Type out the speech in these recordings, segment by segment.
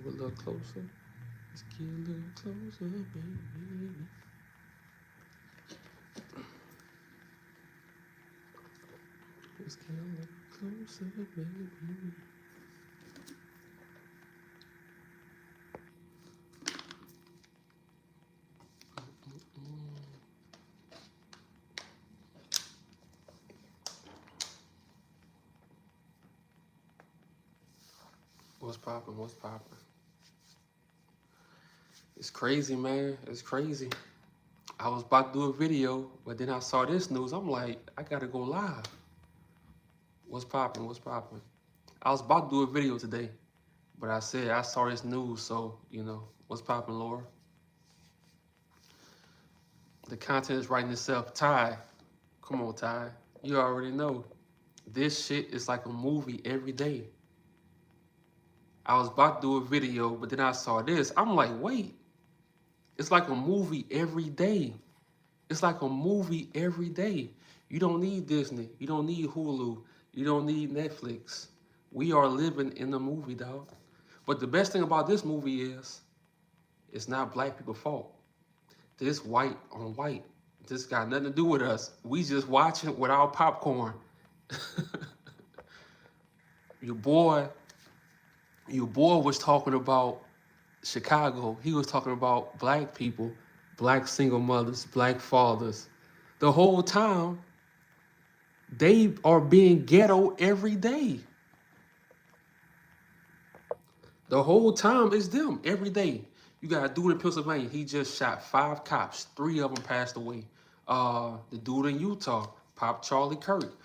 Move a little closer. Let's get a little closer, baby. Let's get a little closer, baby. What's poppin'? What's poppin'? It's crazy, man. It's crazy. I was about to do a video, but then I saw this news. I'm like, I gotta go live. What's poppin'? What's poppin'? I was about to do a video today, but I said I saw this news, so, you know, what's poppin', Laura? The content is writing itself. Ty, come on, Ty. You already know. This shit is like a movie every day. I was about to do a video, but then I saw this. I'm like, wait. It's like a movie every day. It's like a movie every day. You don't need Disney. You don't need Hulu. You don't need Netflix. We are living in the movie, dog. But the best thing about this movie is, it's not black people's fault. This white on white. This got nothing to do with us. We just watching with our popcorn. Your boy was talking about Chicago. He was talking about black people, black single mothers, black fathers. The whole time, they are being ghetto every day. The whole time it's them every day. You got a dude in Pennsylvania. He just shot 5 cops. 3 of them passed away. The dude in Utah, Pop Charlie Kirk.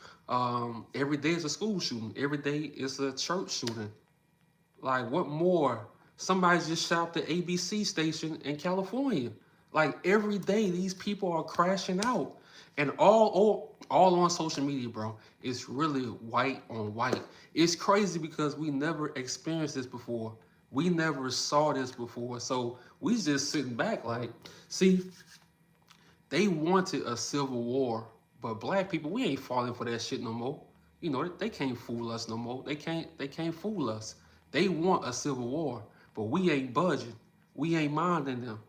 Every day is a school shooting. Every day is a church shooting. Like, what more? Somebody just shot the ABC station in California. Like, every day these people are crashing out. And all on social media, bro. It's really white on white. It's crazy because we never experienced this before. We never saw this before. So we just sitting back like, see, they wanted a civil war, but black people, we ain't falling for that shit no more. You know, they can't fool us no more. They can't fool us. They want a civil war, but we ain't budging. We ain't minding them.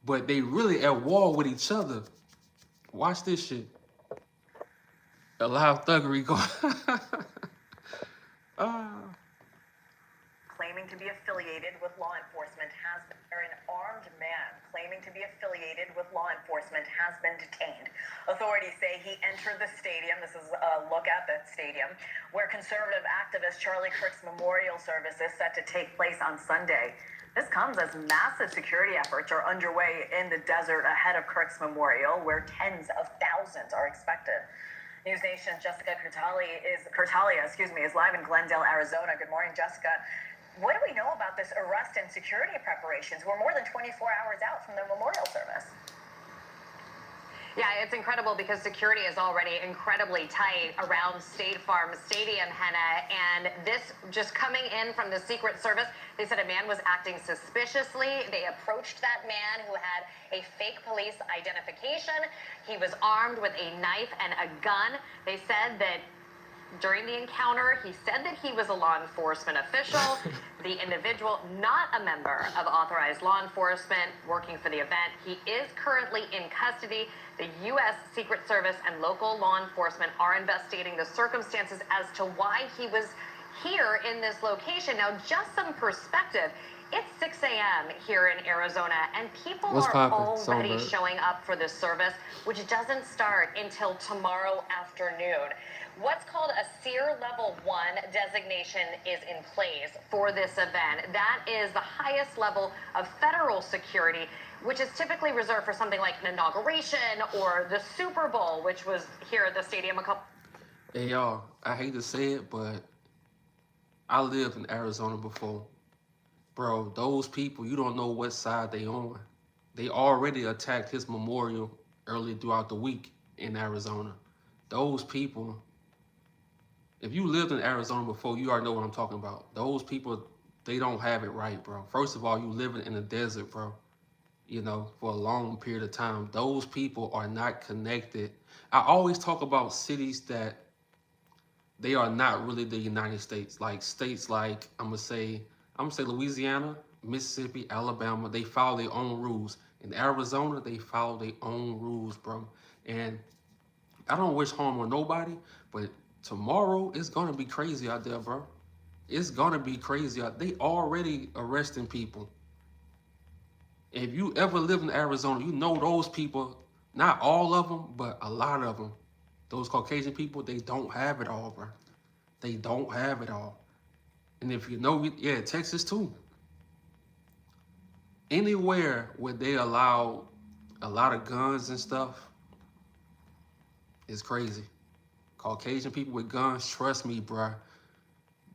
But they really at war with each other. Watch this shit. A live thuggery going. Claiming to be affiliated with law enforcement has been, an armed man claiming to be affiliated with law enforcement has been detained. Authorities say he entered the stadium. This is a look at the stadium where conservative activist Charlie Kirk's memorial service is set to take place on Sunday. This comes as massive security efforts are underway in the desert ahead of Kirk's memorial, where tens of thousands are expected. News Nation's Jessica Curtalia is live in Glendale, Arizona. Good morning, Jessica. What do we know about this arrest and security preparations? We're more than 24 hours out from the memorial service. Yeah, it's incredible because security is already incredibly tight around State Farm Stadium, Henna, and this just coming in from the Secret Service. They said a man was acting suspiciously. They approached that man who had a fake police identification. He was armed with a knife and a gun. They said that during the encounter, he said that he was a law enforcement official, the individual not a member of authorized law enforcement working for the event. He is currently in custody. The U.S. Secret Service and local law enforcement are investigating the circumstances as to why he was here in this location. Now, just some perspective. It's 6 a.m. here in Arizona, and people are already showing up for this service, which doesn't start until tomorrow afternoon. What's called a SEER Level 1 designation is in place for this event. That is the highest level of federal security, which is typically reserved for something like an inauguration or the Super Bowl, which was here at the stadium a couple. Hey, y'all, I hate to say it, but I lived in Arizona before. Bro, those people, you don't know what side they on. They already attacked his memorial early throughout the week in Arizona. Those people, if you lived in Arizona before, you already know what I'm talking about. Those people, they don't have it right, bro. First of all, you living in the desert, bro, you know, for a long period of time. Those people are not connected. I always talk about cities that they are not really the United States. Like states like, I'm going to say, I'm gonna say Louisiana, Mississippi, Alabama, they follow their own rules. In Arizona, they follow their own rules, bro. And I don't wish harm on nobody, but tomorrow it's gonna be crazy out there, bro. It's gonna be crazy out. They already arresting people. If you ever live in Arizona, you know those people. Not all of them, but a lot of them. Those Caucasian people, they don't have it all, bro. They don't have it all. And if you know, yeah, Texas too. Anywhere where they allow a lot of guns and stuff is crazy. Caucasian people with guns, trust me, bro.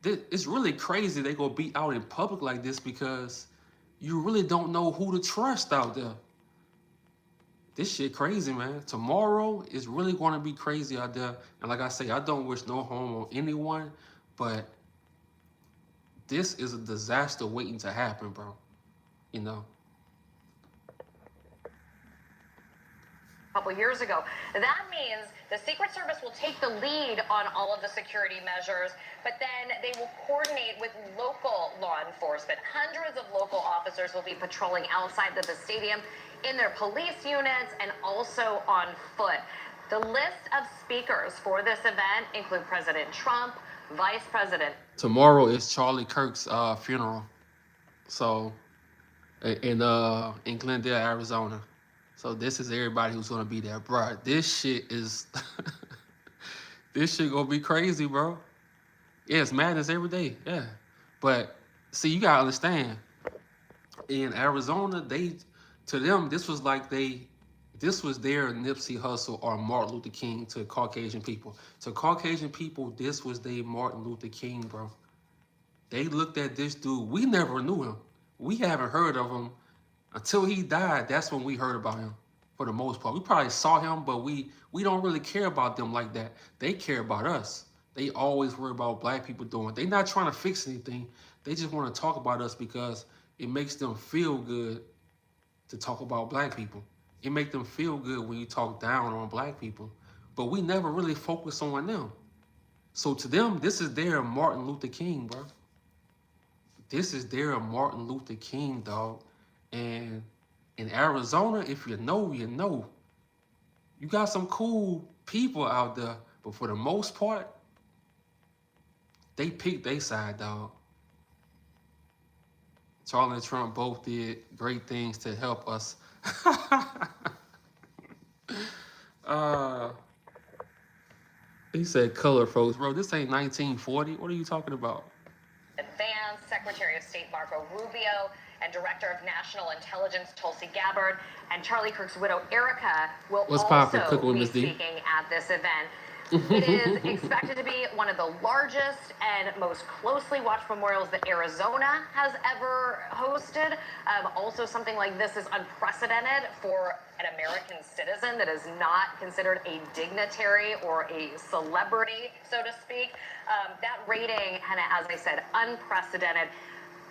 It's really crazy they gonna be out in public like this because you really don't know who to trust out there. This shit crazy, man. Tomorrow is really gonna be crazy out there. And like I say, I don't wish no harm on anyone, but this is a disaster waiting to happen, bro. You know. Couple years ago. That means the Secret Service will take the lead on all of the security measures, but then they will coordinate with local law enforcement. Hundreds of local officers will be patrolling outside of the stadium in their police units and also on foot. The list of speakers for this event include President Trump, Vice President. Tomorrow is Charlie Kirk's funeral. So in Glendale, Arizona. So this is everybody who's gonna be there, bro. This shit is this shit gonna be crazy, bro. Yeah, it's madness every day. Yeah, but see, you gotta understand. In Arizona, to them this was like this was their Nipsey Hussle or Martin Luther King to Caucasian people. To Caucasian people, this was their Martin Luther King, bro. They looked at this dude. We never knew him. We haven't heard of him until he died. That's when we heard about him, for the most part. We probably saw him, but we don't really care about them like that. They care about us. They always worry about black people doing. They're not trying to fix anything. They just want to talk about us because it makes them feel good to talk about black people. It makes them feel good when you talk down on black people. But we never really focus on them. So to them, this is their Martin Luther King, bro. This is their Martin Luther King, dog. And in Arizona, if you know, you know. You got some cool people out there, but for the most part, they picked their side, dog. Charlie and Trump both did great things to help us. He said color folks, bro. This ain't 1940. What are you talking about? Vance, Secretary of State Marco Rubio, and Director of National Intelligence Tulsi Gabbard, and Charlie Kirk's widow Erica will also be speaking at this event. It is expected to be one of the largest and most closely watched memorials that Arizona has ever hosted. Also, something like this is unprecedented for an American citizen that is not considered a dignitary or a celebrity, so to speak. That rating, Hannah, as I said, unprecedented.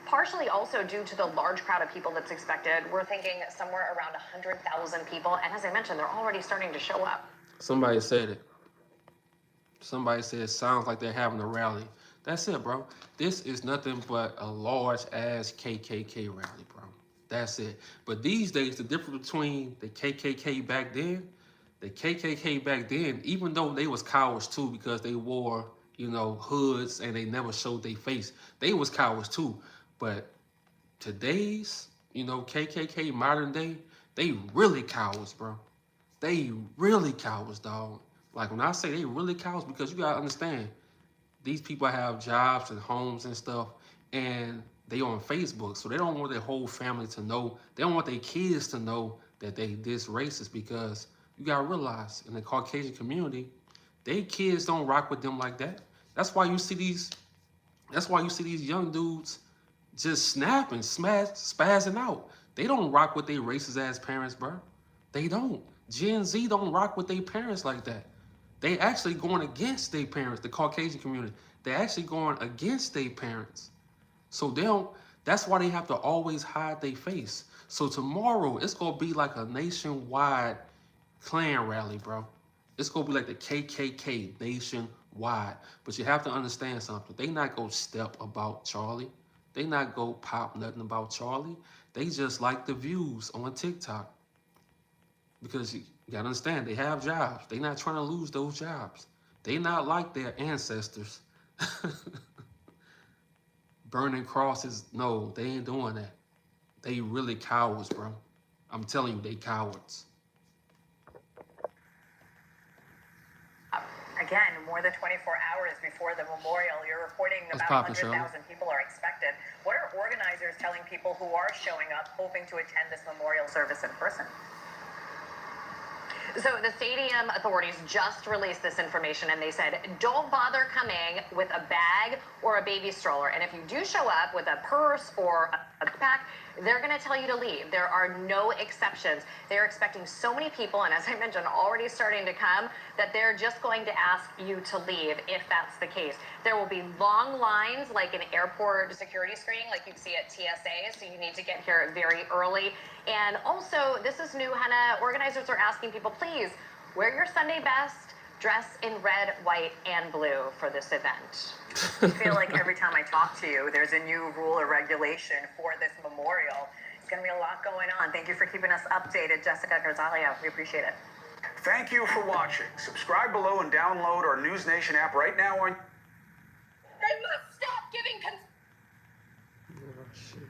Partially also due to the large crowd of people that's expected. We're thinking somewhere around 100,000 people. And as I mentioned, they're already starting to show up. Somebody said it. Somebody said it sounds like they're having a rally. That's it, bro. This is nothing but a large-ass KKK rally, bro. That's it. But these days, the difference between the KKK back then, even though they was cowards too because they wore, you know, hoods and they never showed their face, they was cowards too. But today's, you know, KKK modern day, they really cowards, bro. They really cowards, dog. Like when I say they really cowards, because you gotta understand, these people have jobs and homes and stuff, and they on Facebook, so they don't want their whole family to know. They don't want their kids to know that they this racist, because you gotta realize in the Caucasian community, they kids don't rock with them like that. That's why you see these. That's why you see these young dudes just snapping, spazzing out. They don't rock with their racist ass parents, bro. They don't. Gen Z don't rock with their parents like that. They actually going against their parents, the Caucasian community. They actually going against their parents. So they don't, that's why they have to always hide their face. So tomorrow, it's going to be like a nationwide Klan rally, bro. It's going to be like the KKK nationwide. But you have to understand something. They not going to step about Charlie. They not go pop nothing about Charlie. They just like the views on TikTok. Because you gotta understand, they have jobs. They not trying to lose those jobs. They not like their ancestors. Burning crosses, no, they ain't doing that. They really cowards, bro. I'm telling you, they cowards. Again, more than 24 hours before the memorial, you're reporting What's about poppin', 100,000 people are expected. What are organizers telling people who are showing up, hoping to attend this memorial service in person? So the stadium authorities just released this information, and they said, don't bother coming with a bag or a baby stroller. And if you do show up with a purse or a backpack, they're going to tell you to leave. There are no exceptions. They're expecting so many people, and as I mentioned, already starting to come, that they're just going to ask you to leave if that's the case. There will be long lines like an airport security screening like you'd see at TSA, so you need to get here very early. And also, this is new, Hannah. Organizers are asking people, please wear your Sunday best, dress in red, white, and blue for this event. I feel like every time I talk to you, there's a new rule or regulation for this memorial. It's going to be a lot going on. Thank you for keeping us updated, Jessica Garzalio. We appreciate it. Thank you for watching. Subscribe below and download our News Nation app right now on... They must stop giving Oh, shit.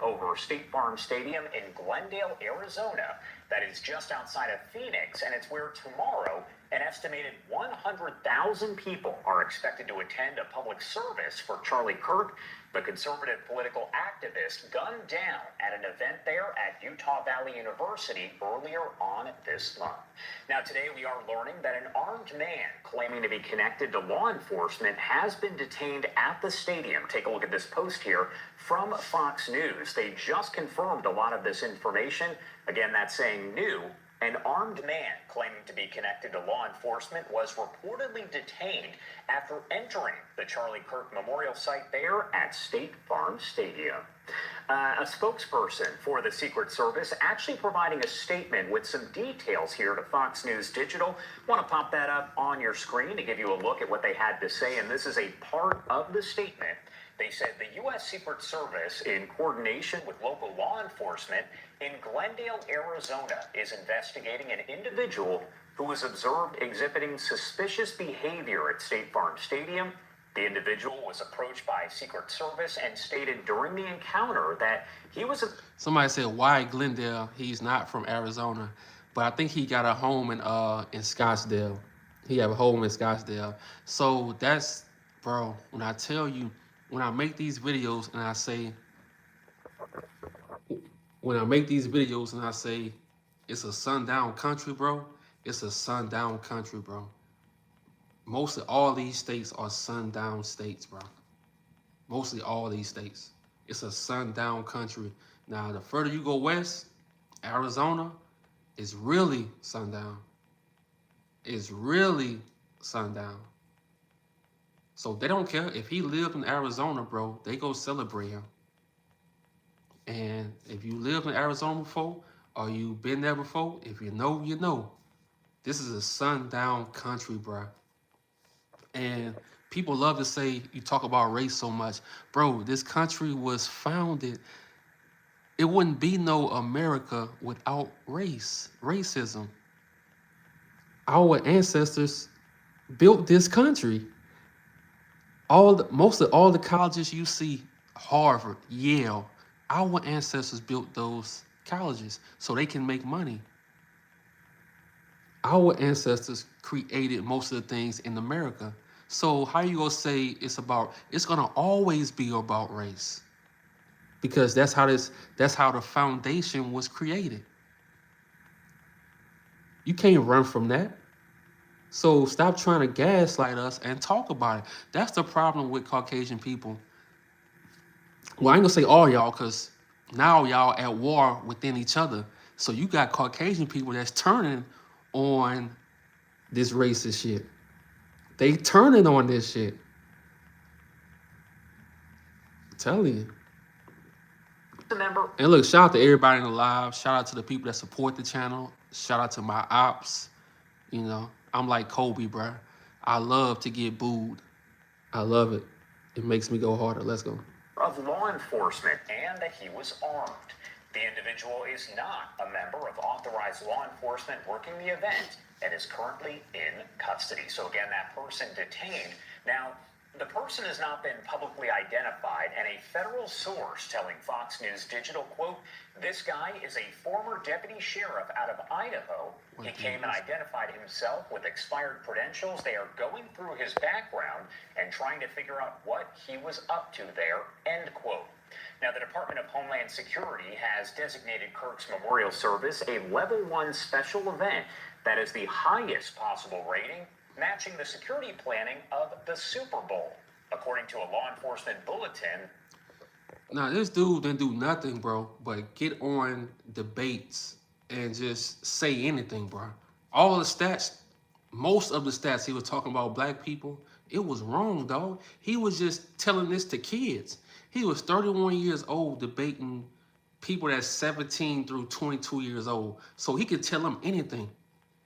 over State Farm Stadium in Glendale, Arizona, that is just outside of Phoenix, and it's where tomorrow an estimated 100,000 people are expected to attend a public service for Charlie Kirk, the conservative political activist gunned down at an event there at Utah Valley University earlier on this month. Now, today we are learning that an armed man claiming to be connected to law enforcement has been detained at the stadium. Take a look at this post here from Fox News. They just confirmed a lot of this information. Again, that's saying new. An armed man claiming to be connected to law enforcement was reportedly detained after entering the Charlie Kirk Memorial site there at State Farm Stadium. A spokesperson for the Secret Service actually providing a statement with some details here to Fox News Digital. Want to pop that up on your screen to give you a look at what they had to say, and this is a part of the statement. They said the U.S. Secret Service, in coordination with local law enforcement in Glendale, Arizona, is investigating an individual who was observed exhibiting suspicious behavior at State Farm Stadium. The individual was approached by Secret Service and stated during the encounter that he was... Somebody said, why Glendale? He's not from Arizona. But I think he got a home in Scottsdale. He have a home in Scottsdale. So that's, bro, when I tell you, when I make these videos and I say, it's a sundown country, bro, it's a sundown country, bro. Mostly all these states are sundown states, bro. Mostly all these states. It's a sundown country. Now, the further you go west, Arizona is really sundown. It's really sundown. So they don't care if he lived in Arizona, bro. They go celebrate him. And if you lived in Arizona before, or you been there before, if you know, you know. This is a sundown country, bro. And people love to say you talk about race so much. Bro, this country was founded. It wouldn't be no America without racism. Our ancestors built this country. Most of all the colleges you see, Harvard, Yale, our ancestors built those colleges so they can make money. Our ancestors created most of the things in America. So how you gonna say it's gonna always be about race? Because that's how the foundation was created. You can't run from that. So stop trying to gaslight us and talk about it. That's the problem with Caucasian people. Well, I ain't gonna say all y'all, because now y'all at war within each other. So you got Caucasian people that's turning on this racist shit. They turning on this shit. I'm telling you. And look, shout out to everybody in the live. Shout out to the people that support the channel. Shout out to my ops. You know, I'm like Kobe, bruh. I love to get booed. I love it. It makes me go harder. Let's go. Of law enforcement and that he was armed. The individual is not a member of authorized law enforcement working the event and is currently in custody. So again, that person detained. Now, the person has not been publicly identified, and a federal source telling Fox News Digital, quote, this guy is a former deputy sheriff out of Idaho. He came and identified himself with expired credentials. They are going through his background and trying to figure out what he was up to there, end quote. Now, the Department of Homeland Security has designated Kirk's memorial service a Level 1 special event that is the highest possible rating, matching the security planning of the Super Bowl. According to a law enforcement bulletin, Now, this dude didn't do nothing, bro, but get on debates and just say anything, bro. All the stats, most of the stats he was talking about black people, it was wrong, dog. He was just telling this to kids. He was 31 years old debating people that's 17 through 22 years old. So he could tell them anything.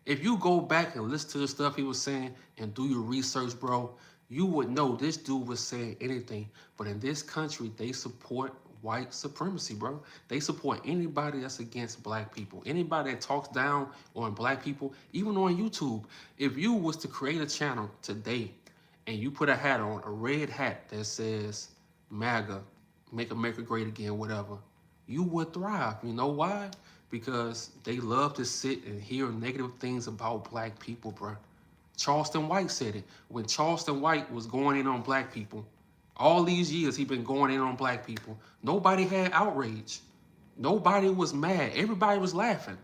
If you go back and listen to the stuff he was saying and do your research, bro, you would know this dude was saying anything. But in this country, they support white supremacy, bro. They support anybody that's against black people. Anybody that talks down on black people, even on YouTube. If you was to create a channel today and you put a hat on, a red hat that says MAGA, make America great again, whatever, you would thrive. You know why? Because they love to sit and hear negative things about black people, bro. Charleston White said it. When Charleston White was going in on black people, all these years he been going in on black people, nobody had outrage. Nobody was mad. Everybody was laughing.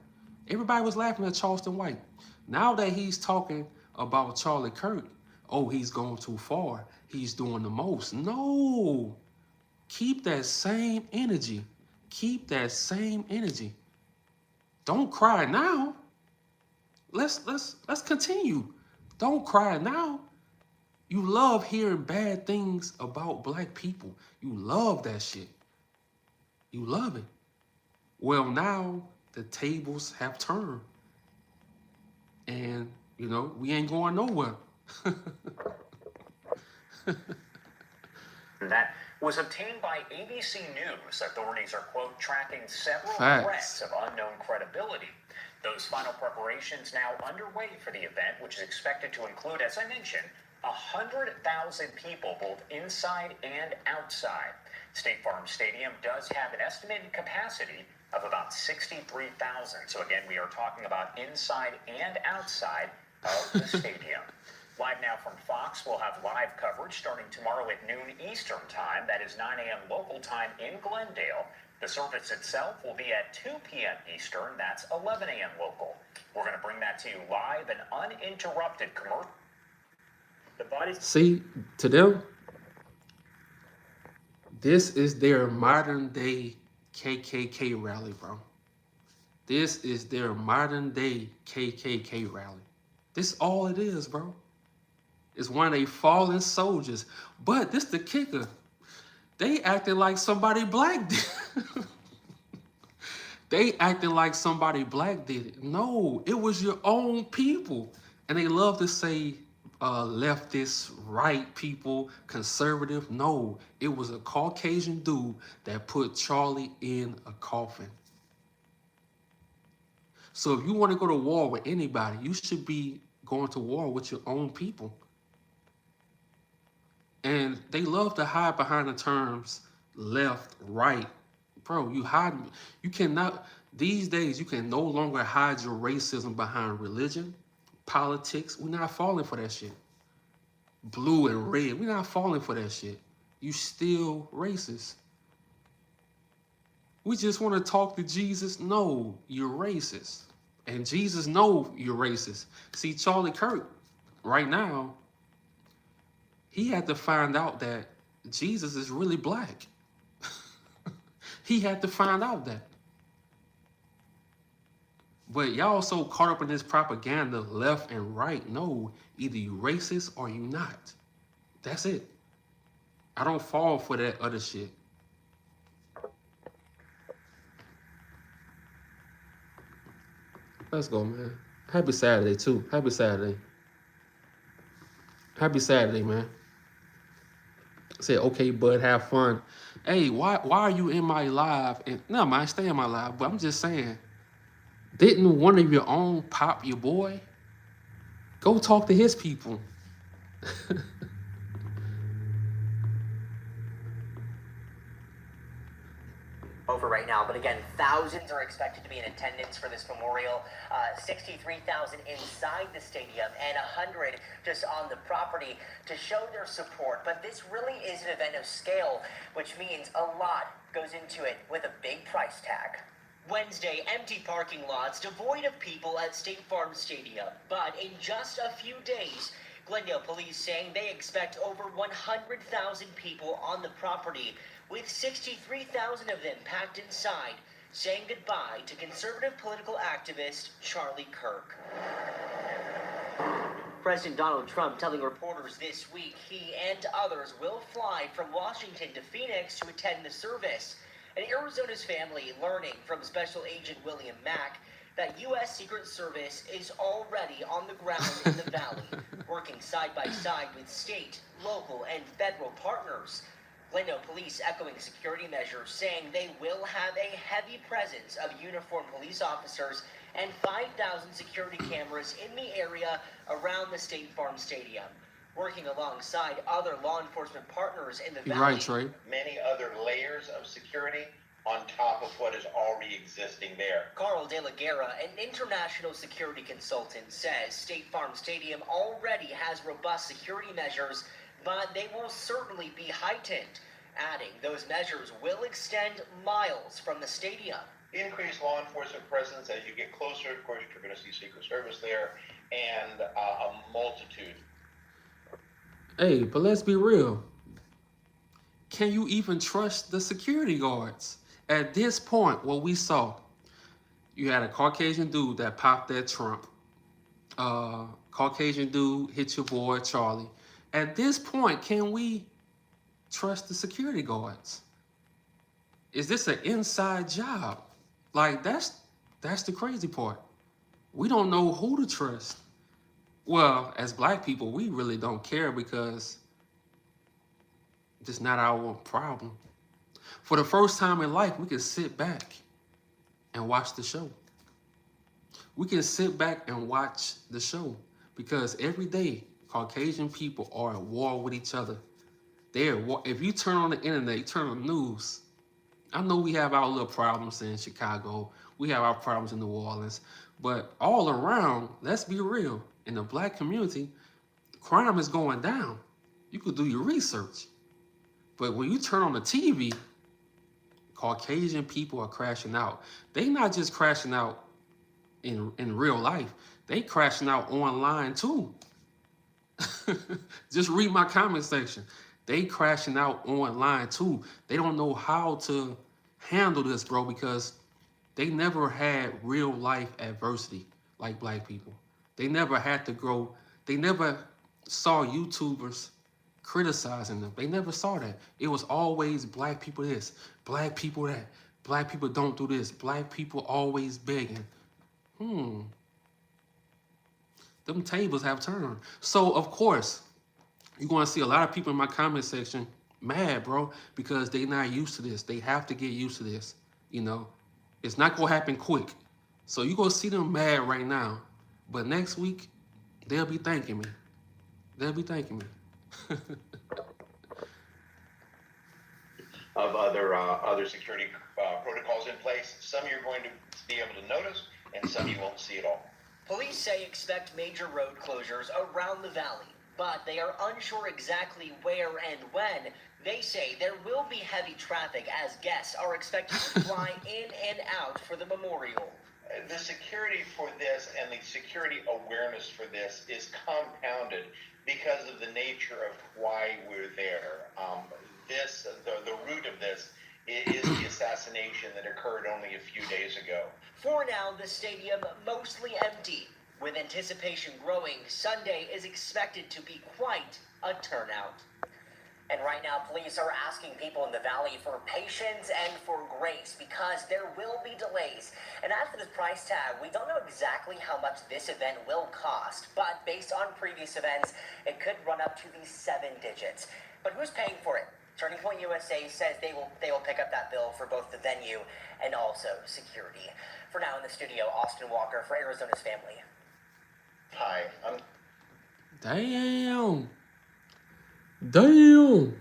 Everybody was laughing at Charleston White. Now that he's talking about Charlie Kirk, oh, he's going too far. He's doing the most. No. Keep that same energy. Keep that same energy. Don't cry now. Let's continue. Don't cry now. You love hearing bad things about black people. You love that shit. You love it. Well, now the tables have turned. And, you know, we ain't going nowhere. that was obtained by ABC News. Authorities are, quote, tracking several Facts. threats of unknown credibility. Those final preparations now underway for the event, which is expected to include, as I mentioned, 100,000 people, both inside and outside. State Farm Stadium does have an estimated capacity of about 63,000. So again, we are talking about inside and outside of the stadium. Live now from Fox, we'll have live coverage starting tomorrow at noon Eastern time. That is 9 a.m. local time in Glendale. The service itself will be at 2 p.m. Eastern. That's 11 a.m. local. We're going to bring that to you live and uninterrupted commercial. The bodies. See, to them, this is their modern day KKK rally, bro. This is their modern day KKK rally. This all it is, bro. It's one of they fallen soldiers. But this the kicker. They acted like somebody black did. They acted like somebody black did it. No, it was your own people. And they love to say leftist, right people, conservative. No, it was a Caucasian dude that put Charlie in a coffin. So if you want to go to war with anybody, you should be going to war with your own people. And they love to hide behind the terms left, right. Bro, you cannot, these days, you can no longer hide your racism behind religion, politics. We're not falling for that shit. Blue and red, we're not falling for that shit. You still racist. We just want to talk to Jesus. No, you're racist. And Jesus knows you're racist. See, Charlie Kirk, right now, he had to find out that Jesus is really black. He had to find out that. But y'all so caught up in this propaganda, left and right. No, either you racist or you not. That's it. I don't fall for that other shit. Let's go, man. Happy Saturday, too. Happy Saturday. Happy Saturday, man. Said, okay, bud, have fun. Hey, why are you in my live? And no, mind, stay in my live. But I'm just saying, didn't one of your own pop your boy? Go talk to his people. Over right now, but again, thousands are expected to be in attendance for this memorial. 63,000 inside the stadium and 100 just on the property to show their support. But this really is an event of scale, which means a lot goes into it with a big price tag. Wednesday, empty parking lots devoid of people at State Farm Stadium. But in just a few days, Glendale police saying they expect over 100,000 people on the property, with 63,000 of them packed inside, saying goodbye to conservative political activist Charlie Kirk. President Donald Trump telling reporters this week he and others will fly from Washington to Phoenix to attend the service. And Arizona's family learning from Special Agent William Mack that U.S. Secret Service is already on the ground in the valley, working side by side with state, local, and federal partners. Glendale police echoing security measures, saying they will have a heavy presence of uniformed police officers and 5,000 security cameras in the area around the State Farm Stadium, working alongside other law enforcement partners in the valley. You're right, Trey. Many other layers of security on top of what is already existing there. Carl De La Guerra, an international security consultant, says State Farm Stadium already has robust security measures, but they will certainly be heightened, adding those measures will extend miles from the stadium. Increased law enforcement presence as you get closer. Of course, you're going to see Secret Service there and a multitude. Hey, but let's be real. Can you even trust the security guards? At this point, what we saw, you had a Caucasian dude that popped that Trump. Caucasian dude hit your boy, Charlie. At this point, can we trust the security guards? Is this an inside job? Like, that's the crazy part. We don't know who to trust. Well, as black people, we really don't care because it's not our problem. For the first time in life, we can sit back and watch the show. We can sit back and watch the show because every day, Caucasian people are at war with each other. If you turn on the internet, you turn on the news, I know we have our little problems in Chicago. We have our problems in New Orleans. But all around, let's be real, in the black community, crime is going down. You could do your research. But when you turn on the TV, Caucasian people are crashing out. They not just crashing out in real life. They crashing out online too. Just read my comment section. They crashing out online too. They don't know how to handle this, bro, because they never had real life adversity like black people. They never had to grow. They never saw YouTubers criticizing them. They never saw that. It was always black people this, black people that, black people don't do this, black people always begging. Them tables have turned. So, of course, you're going to see a lot of people in my comment section mad, bro, because they're not used to this. They have to get used to this, you know. It's not going to happen quick. So you're going to see them mad right now. But next week, they'll be thanking me. They'll be thanking me. Of other security protocols in place. Some you're going to be able to notice, and some you won't see at all. Police say expect major road closures around the valley, but they are unsure exactly where and when. They say there will be heavy traffic as guests are expected to fly in and out for the memorial. The security for this and the security awareness for this is compounded because of the nature of why we're there. The root of this is the assassination that occurred only a few days ago. For now, the stadium mostly empty. With anticipation growing, Sunday is expected to be quite a turnout. And right now, police are asking people in the valley for patience and for grace because there will be delays. And as for this price tag, we don't know exactly how much this event will cost, but based on previous events, it could run up to the 7 digits. But who's paying for it? Turning Point USA says they will pick up that bill for both the venue and also security. For now, in the studio, Austin Walker for Arizona's Family. Hi, I'm Damn. Damn.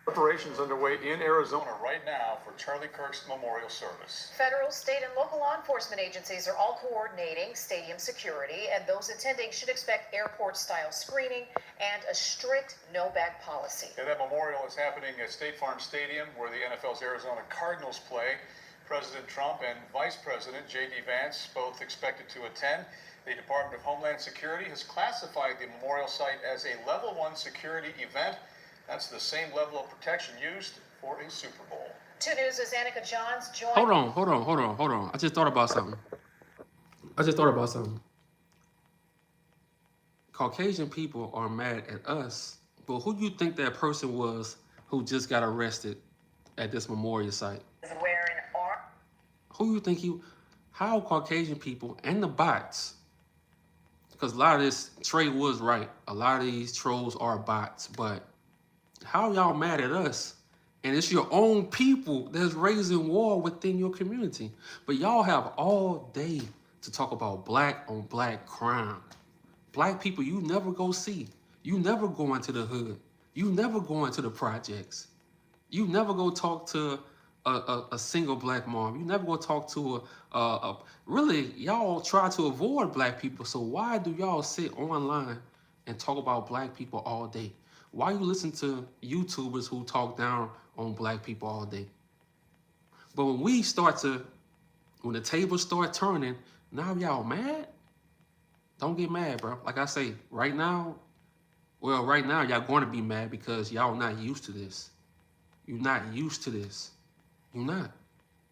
Preparations underway in Arizona right now for Charlie Kirk's memorial service. Federal, state, and local law enforcement agencies are all coordinating stadium security, and those attending should expect airport-style screening and a strict no-bag policy. Yeah, that memorial is happening at State Farm Stadium, where the NFL's Arizona Cardinals play. President Trump and Vice President J.D. Vance both expected to attend. The Department of Homeland Security has classified the memorial site as a Level 1 security event. That's the same level of protection used for a Super Bowl. 2 News' Annika Johns joined... Hold on. I just thought about something. Caucasian people are mad at us, but who do you think that person was who just got arrested at this memorial site? Who you think how Caucasian people and the bots, because a lot of this, Trey was right, a lot of these trolls are bots, but how y'all mad at us? And it's your own people that's raising war within your community. But y'all have all day to talk about black on black crime. Black people you never go see. You never go into the hood. You never go into the projects. You never go talk to a single black mom. You never go talk to really, y'all try to avoid black people. So why do y'all sit online and talk about black people all day? Why you listen to YouTubers who talk down on black people all day? But when the tables start turning, now y'all mad? Don't get mad, bro. Like I say, right now y'all going to be mad because y'all not used to this. You're not used to this. You're not.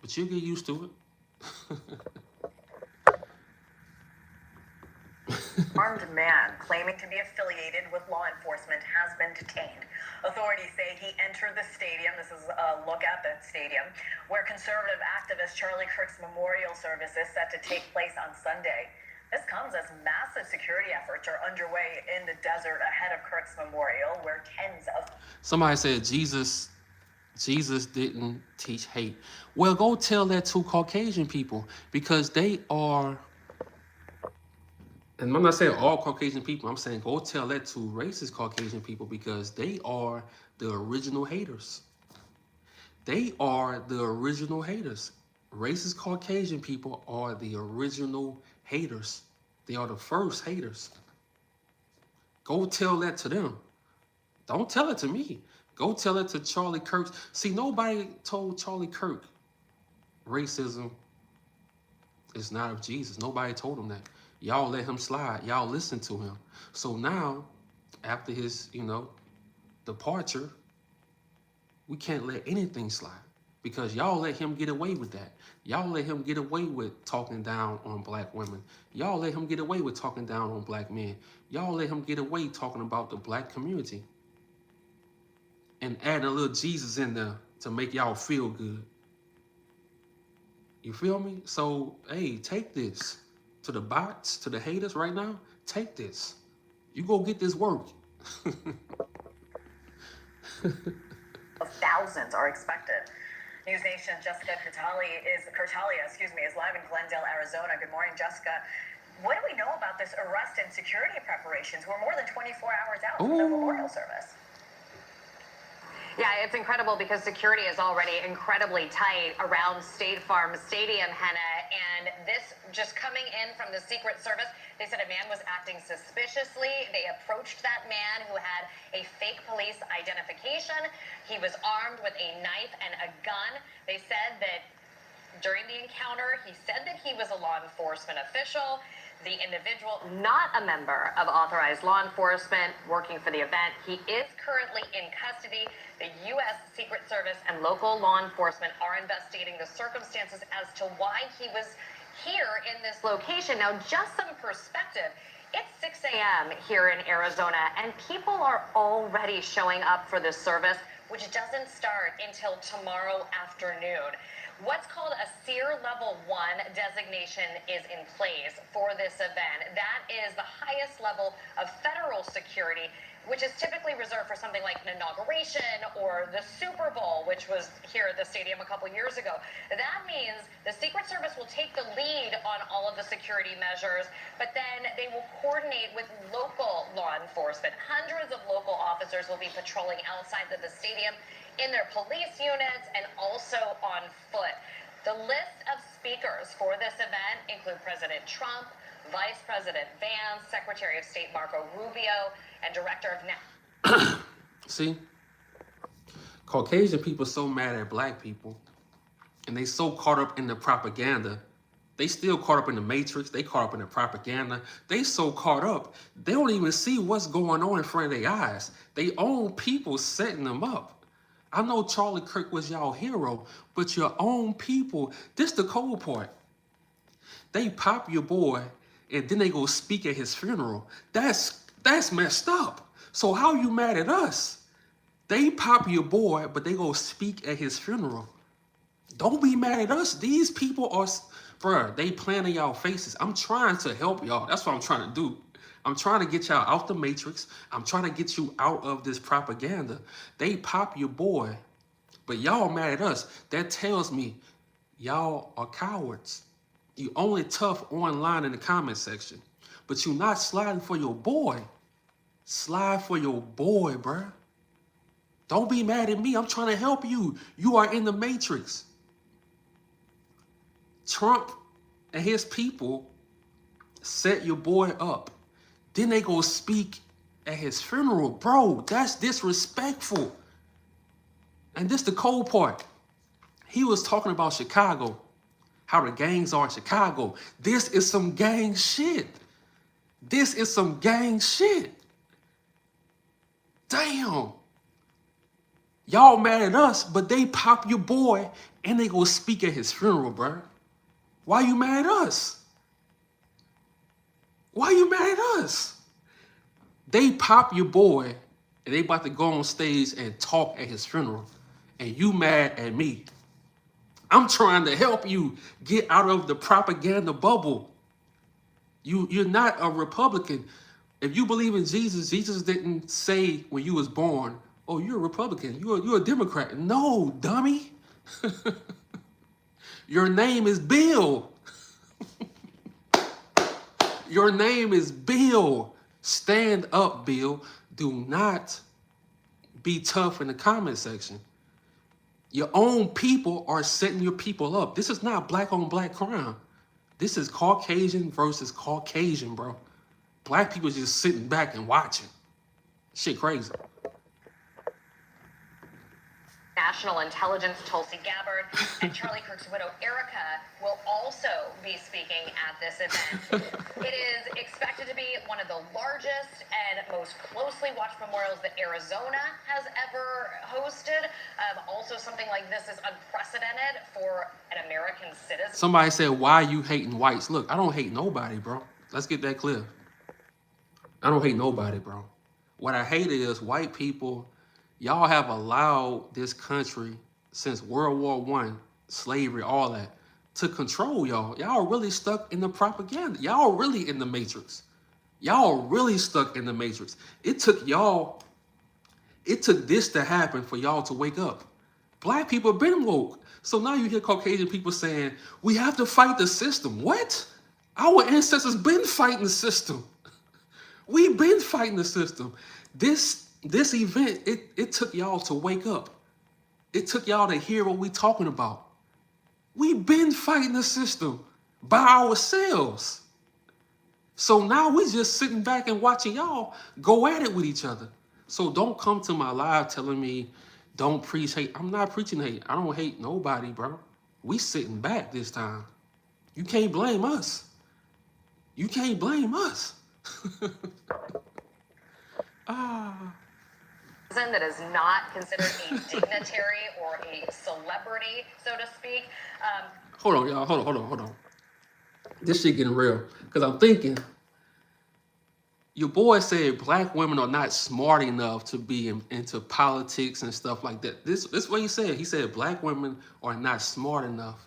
But you'll get used to it. Armed man claiming to be affiliated with law enforcement has been detained. Authorities say he entered the stadium. This is a look at the stadium where conservative activist Charlie Kirk's memorial service is set to take place on Sunday. This comes as massive security efforts are underway in the desert ahead of Kirk's memorial, where tens of... Somebody said Jesus didn't teach hate. Well, go tell that to Caucasian people, because they are, and I'm not saying all Caucasian people, I'm saying go tell that to racist Caucasian people, because they are the original haters. They are the original haters. Racist Caucasian people are the original haters. They are the first haters. Go tell that to them. Don't tell it to me. Go tell it to Charlie Kirk. See, nobody told Charlie Kirk racism is not of Jesus. Nobody told him that. Y'all let him slide. Y'all listen to him. So now, after his, departure, we can't let anything slide, because y'all let him get away with that. Y'all let him get away with talking down on black women. Y'all let him get away with talking down on black men. Y'all let him get away talking about the black community and adding a little Jesus in there to make y'all feel good. You feel me? So, hey, take this to the bots, to the haters right now. Take this. You go get this work. Thousands are expected. News Nation Jessica Curtalia is live in Glendale, Arizona. Good morning, Jessica. What do we know about this arrest and security preparations? We're more than 24 hours out from the memorial service. Yeah, it's incredible because security is already incredibly tight around State Farm Stadium, Henna, and this just coming in from the Secret Service. They said a man was acting suspiciously. They approached that man who had a fake police identification. He was armed with a knife and a gun. They said that during the encounter, he said that he was a law enforcement official. The individual, not a member of authorized law enforcement working for the event. He is currently in custody. The U.S. Secret Service and local law enforcement are investigating the circumstances as to why he was here in this location. Now, just some perspective. It's 6 a.m. here in Arizona, and people are already showing up for this service, which doesn't start until tomorrow afternoon. What's called a SEER Level 1 designation is in place for this event. That is the highest level of federal security, which is typically reserved for something like an inauguration or the Super Bowl, which was here at the stadium a couple years ago. That means the Secret Service will take the lead on all of the security measures, but then they will coordinate with local law enforcement. Hundreds of local officers will be patrolling outside of the stadium in their police units and also on foot. The list of speakers for this event include President Trump, Vice President Vance, Secretary of State Marco Rubio, and Director of See, Caucasian people so mad at black people, and they so caught up in the propaganda. They still caught up in the matrix. They caught up in the propaganda. They so caught up, they don't even see what's going on in front of their eyes. They own people setting them up. I know Charlie Kirk was y'all hero, but your own people, this the cold part. They pop your boy, and then they go speak at his funeral. That's messed up. So how you mad at us? They pop your boy, but they go speak at his funeral. Don't be mad at us. These people are, bruh, they playing in y'all faces. I'm trying to help y'all. That's what I'm trying to do. I'm trying to get y'all out the matrix. I'm trying to get you out of this propaganda. They pop your boy, but y'all mad at us. That tells me y'all are cowards. You only tough online in the comment section, but you're not sliding for your boy. Slide for your boy, bruh. Don't be mad at me. I'm trying to help you. You are in the matrix. Trump and his people set your boy up. Then they go speak at his funeral. Bro, that's disrespectful. And this the cold part. He was talking about Chicago, how the gangs are in Chicago. This is some gang shit. This is some gang shit. Damn. Y'all mad at us, but they pop your boy and they go speak at his funeral, bro. Why you mad at us? Why you mad at us? They pop your boy and they about to go on stage and talk at his funeral. And you mad at me. I'm trying to help you get out of the propaganda bubble. You're not a Republican. If you believe in Jesus, Jesus didn't say when you was born, oh, you're a Republican, you're a Democrat. No, dummy. Your name is Bill. Your name is Bill. Stand up, Bill. Do not be tough in the comment section. Your own people are setting your people up. This is not black on black crime. This is Caucasian versus Caucasian, bro. Black people just sitting back and watching. Shit crazy. National Intelligence Tulsi Gabbard and Charlie Kirk's widow Erica will also be speaking at this event. It is expected to be one of the largest and most closely watched memorials that Arizona has ever hosted. Also, something like this is unprecedented for an American citizen. Somebody said, why you hating whites? Look, I don't hate nobody, bro. Let's get that clear. I don't hate nobody, bro. What I hate is white people. Y'all have allowed this country since World War I, slavery, all that, to control y'all. Y'all really stuck in the propaganda. Y'all really in the matrix. Y'all really stuck in the matrix. It took this to happen for y'all to wake up. Black people have been woke. So now you hear Caucasian people saying, we have to fight the system. What? Our ancestors been fighting the system. We've been fighting the system. This event, it took y'all to wake up. It took y'all to hear what we talking about. We've been fighting the system by ourselves. So now we just sitting back and watching y'all go at it with each other. So don't come to my live telling me don't preach hate. I'm not preaching hate. I don't hate nobody, bro. We sitting back this time. You can't blame us. You can't blame us. That is not considered a dignitary or a celebrity, so to speak. Hold on, y'all. Hold on. This shit getting real. Because I'm thinking, Your boy said black women are not smart enough to be into politics and stuff like that. This is what he said. He said black women are not smart enough.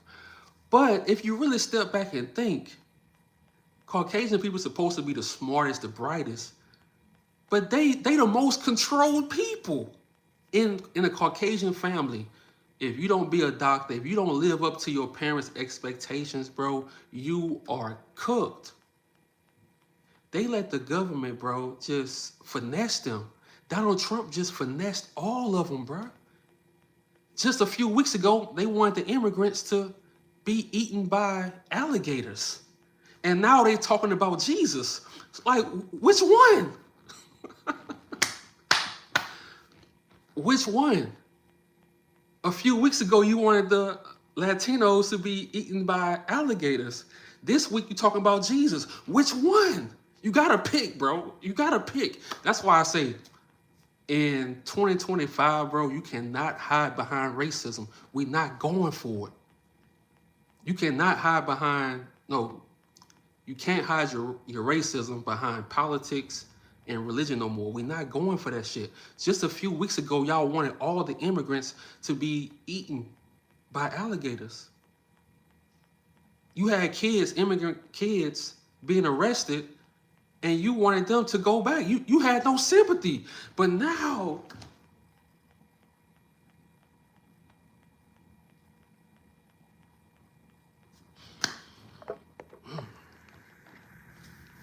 But if you really step back and think, Caucasian people are supposed to be the smartest, the brightest, but they the most controlled people in a Caucasian family. If you don't be a doctor, if you don't live up to your parents' expectations, bro, you are cooked. They let the government, bro, just finesse them. Donald Trump just finessed all of them, bro. Just a few weeks ago, they wanted the immigrants to be eaten by alligators. And now they're talking about Jesus. It's like, which one? Which one? A few weeks ago, you wanted the Latinos to be eaten by alligators. This week, you're talking about Jesus. Which one? You gotta pick, bro. You gotta pick. That's why I say, in 2025, bro, you cannot hide behind racism. We're not going for it. You cannot hide behind, no, you can't hide your racism behind politics and religion no more. We're not going for that shit. Just a few weeks ago, y'all wanted all the immigrants to be eaten by alligators. You had kids, immigrant kids, being arrested, and you wanted them to go back. You had no sympathy. But now,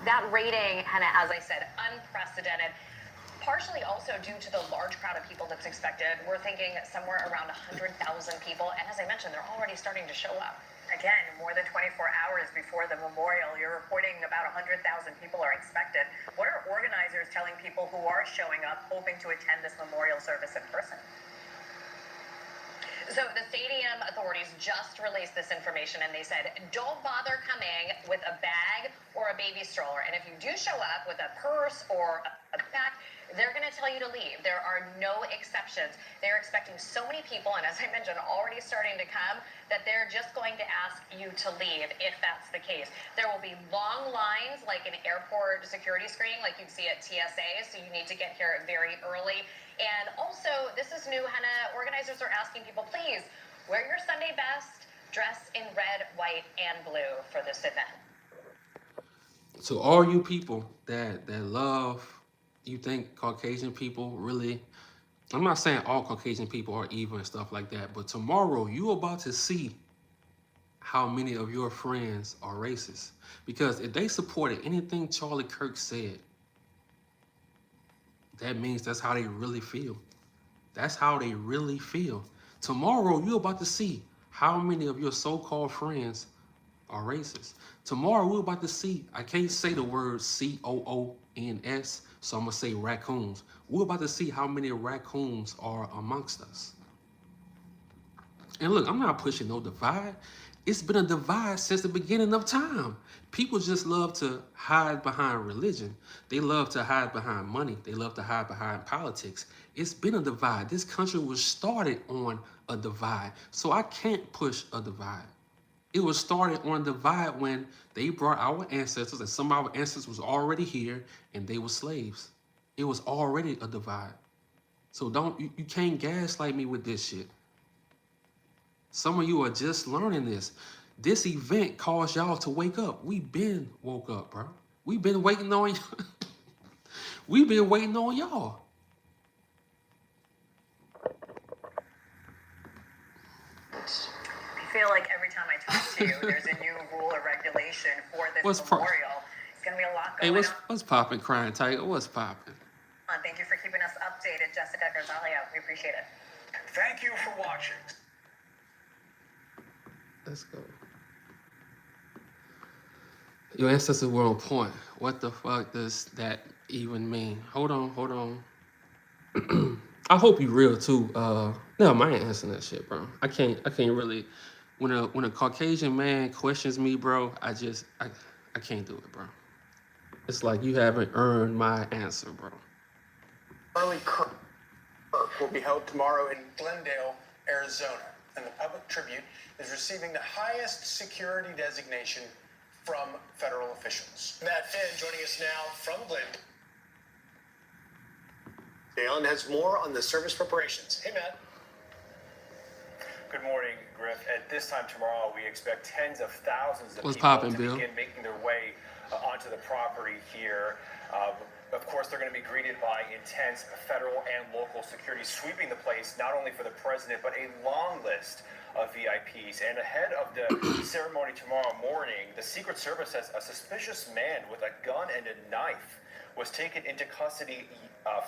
That rating, Hannah, as I said, unprecedented. Partially also due to the large crowd of people that's expected. We're thinking somewhere around 100,000 people. And as I mentioned, they're already starting to show up. Again, more than 24 hours before the memorial, you're reporting about 100,000 people are expected. What are organizers telling people who are showing up, hoping to attend this memorial service in person? So the stadium authorities just released this information, and they said, don't bother coming with a bag or a baby stroller. And if you do show up with a purse or a backpack, they're going to tell you to leave. There are no exceptions. They're expecting so many people, and as I mentioned, already starting to come, that they're just going to ask you to leave if that's the case. There will be long lines like an airport security screening like you'd see at TSA, so you need to get here very early. And also, this is new, Hannah. Organizers are asking people, please, wear your Sunday best, dress in red, white, and blue for this event. to all you people that love, you think Caucasian people really, I'm not saying all Caucasian people are evil and stuff like that, but tomorrow you're about to see how many of your friends are racist. Because if they supported anything Charlie Kirk said, that means that's how they really feel. That's how they really feel. Tomorrow, you're about to see how many of your so-called friends are racist. Tomorrow, we're about to see, I can't say the word C-O-O-N-S, so I'm going to say raccoons. We're about to see how many raccoons are amongst us. And look, I'm not pushing no divide. It's been a divide since the beginning of time. People just love to hide behind religion. They love to hide behind money. They love to hide behind politics. It's been a divide. This country was started on a divide. So I can't push a divide. It was started on a divide when they brought our ancestors, and some of our ancestors was already here, and they were slaves. It was already a divide. So you can't gaslight me with this shit. Some of you are just learning this. This event caused y'all to wake up. We been woke up, bro. We've been waiting on you. We've been waiting on y'all. I feel like every time I talk to you, there's a new rule or regulation for this memorial. It's going to be a lot going on. What's popping, Crying Tiger? What's popping? Thank you for keeping us updated, Jessica Garzalio. We appreciate it. Thank you for watching. Let's go. Your ancestors were on point. What the fuck does that even mean? Hold on. I hope you real too. No, I ain't answering that shit, bro. I can't really. When a Caucasian man questions me, bro, I can't do it, bro. It's like you haven't earned my answer, bro. Kirk will be held tomorrow in Glendale, Arizona, and the public tribute is receiving the highest security designation from federal officials. Matt Finn joining us now from Glendale. Dalen has more on the service preparations. Hey, Matt. Good morning, Griff. At this time tomorrow, we expect tens of thousands of What's people poppin', to Bill? begin making their way onto the property here. Of course, they're going to be greeted by intense federal and local security sweeping the place, not only for the president, but a long list of VIPs. And ahead of the ceremony tomorrow morning, the Secret Service says a suspicious man with a gun and a knife was taken into custody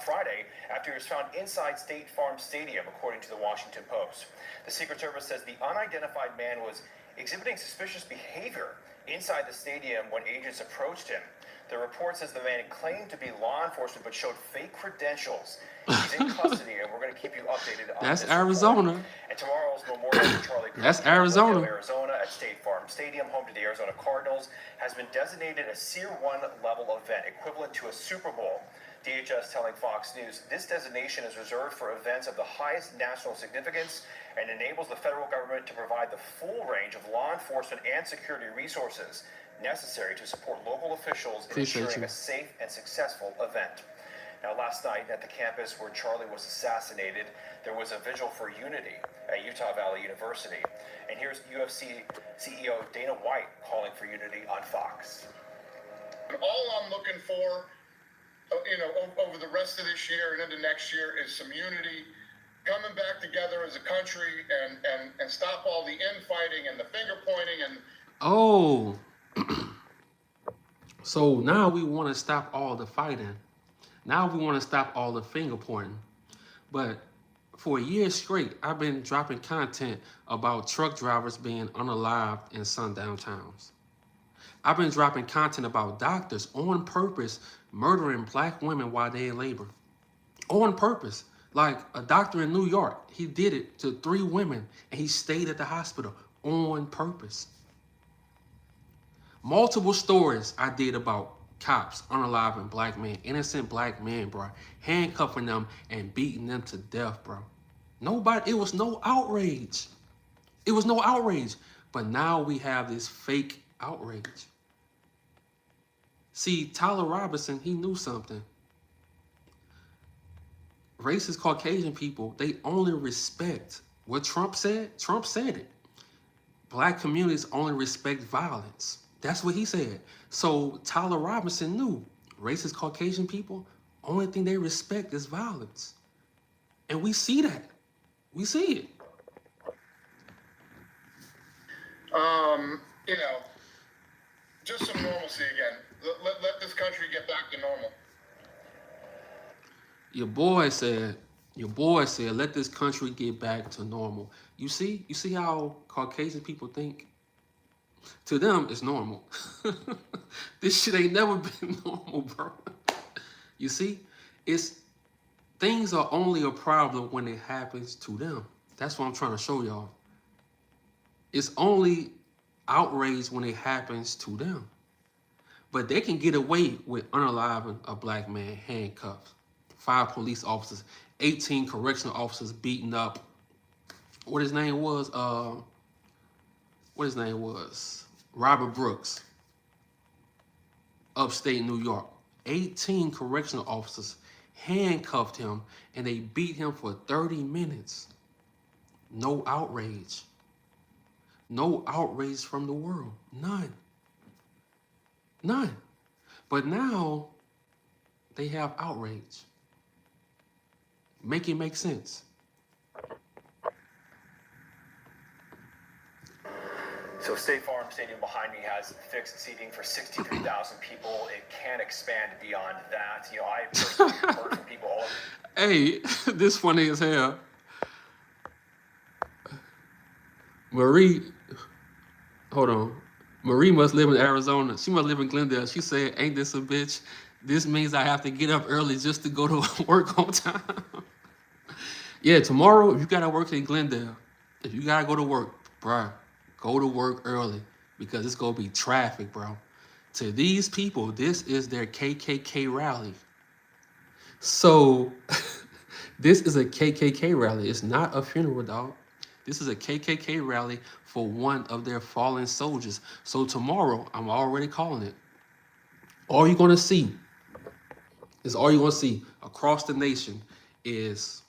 Friday after he was found inside State Farm Stadium, according to the Washington Post. The Secret Service says the unidentified man was exhibiting suspicious behavior inside the stadium when agents approached him. The report says the man claimed to be law enforcement but showed fake credentials. He's in custody, and we're going to keep you updated on That's this Arizona. report. And tomorrow's memorial to Charlie Kirk That's in Arizona. Glendale, Arizona at State Farm Stadium, home to the Arizona Cardinals, has been designated a Tier 1 level event, equivalent to a Super Bowl. DHS telling Fox News, this designation is reserved for events of the highest national significance and enables the federal government to provide the full range of law enforcement and security resources necessary to support local officials in ensuring a safe and successful event. Now, last night at the campus where Charlie was assassinated, there was a vigil for unity at Utah Valley University. And here's UFC CEO Dana White calling for unity on Fox. All I'm looking for, over the rest of this year and into next year is some unity, coming back together as a country and stop all the infighting and the finger pointing and... Oh. So now we want to stop all the fighting. Now we want to stop all the finger pointing. But for a year straight, I've been dropping content about truck drivers being unalived in sundown towns. I've been dropping content about doctors on purpose murdering black women while they in labor. On purpose. Like a doctor in New York, he did it to 3 women and he stayed at the hospital on purpose. Multiple stories I did about cops unaliving black men, innocent black men, bro, handcuffing them and beating them to death, bro. It was no outrage. It was no outrage. But now we have this fake outrage. See, Tyler Robinson, he knew something. Racist Caucasian people, they only respect what Trump said. Trump said it. Black communities only respect violence. That's what he said. So Tyler Robinson knew racist Caucasian people, only thing they respect is violence. And we see that. We see it. Just some normalcy again. Let this country get back to normal. Your boy said, let this country get back to normal. You see how Caucasian people think? To them, it's normal. This shit ain't never been normal, bro. You see, things are only a problem when it happens to them. That's what I'm trying to show y'all. It's only outrage when it happens to them. But they can get away with unaliving a black man handcuffed. 5 police officers, 18 correctional officers beaten up. What his name was? Robert Brooks. Upstate New York. 18 correctional officers handcuffed him and they beat him for 30 minutes. No outrage. No outrage from the world. None. None. But now they have outrage. Make it make sense. So State Farm Stadium behind me has fixed seating for 63,000 people. It can expand beyond that. I personally heard from people all over. Hey, this funny as hell. Marie must live in Arizona. She must live in Glendale. She said, ain't this a bitch? This means I have to get up early just to go to work on time. Yeah, tomorrow, if you got to work in Glendale, if you got to go to work, bro, go to work early because it's going to be traffic, bro. To these people, this is their KKK rally. So this is a KKK rally. It's not a funeral, dog. This is a KKK rally for one of their fallen soldiers. So tomorrow, I'm already calling it. All you're going to see across the nation is